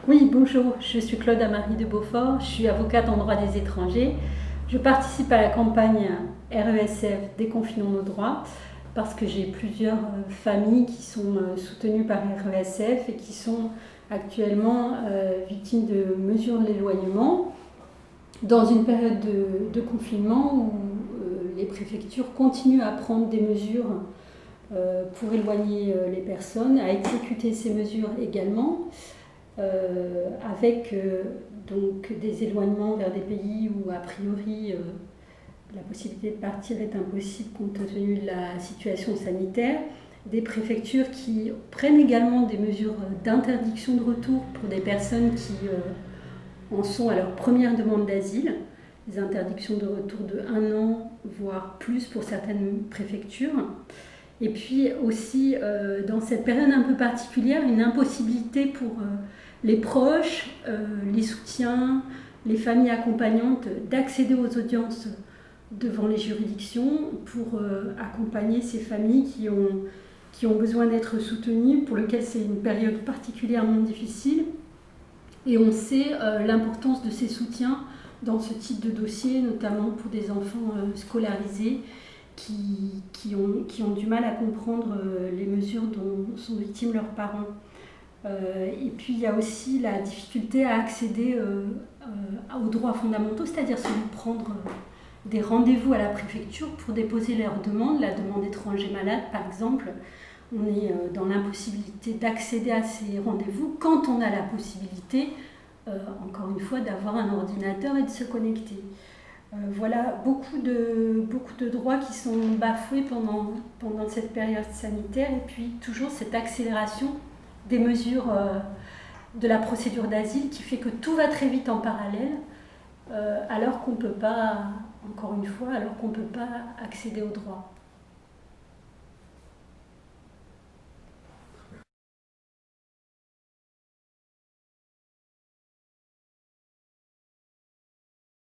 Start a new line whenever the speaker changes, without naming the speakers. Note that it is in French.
Oui, bonjour, je suis Claude Amarie de Beaufort, je suis avocate en droit des étrangers. Je participe à la campagne RESF Déconfinons nos droits parce que j'ai plusieurs familles qui sont soutenues par RESF et qui sont actuellement victimes de mesures de l'éloignement dans une période de confinement où les préfectures continuent à prendre des mesures pour éloigner les personnes, à exécuter ces mesures également. Avec donc des éloignements vers des pays où a priori la possibilité de partir est impossible compte tenu de la situation sanitaire, des préfectures qui prennent également des mesures d'interdiction de retour pour des personnes qui en sont à leur première demande d'asile, des interdictions de retour de 1 an, voire plus pour certaines préfectures. Et puis aussi, dans cette période un peu particulière, une impossibilité pour les proches, les soutiens, les familles accompagnantes d'accéder aux audiences devant les juridictions pour accompagner ces familles qui ont besoin d'être soutenues, pour lesquelles c'est une période particulièrement difficile. Et on sait l'importance de ces soutiens dans ce type de dossier, notamment pour des enfants scolarisés qui ont du mal à comprendre les mesures dont sont victimes leurs parents. Et puis il y a aussi la difficulté à accéder aux droits fondamentaux, c'est-à-dire se prendre des rendez-vous à la préfecture pour déposer leurs demandes, la demande étranger malade par exemple. On est dans l'impossibilité d'accéder à ces rendez-vous quand on a la possibilité, encore une fois, d'avoir un ordinateur et de se connecter. Voilà beaucoup de droits qui sont bafoués pendant cette période sanitaire, et puis toujours cette accélération des mesures de la procédure d'asile qui fait que tout va très vite en parallèle, alors qu'on ne peut pas, encore une fois, alors qu'on ne peut pas accéder aux droits.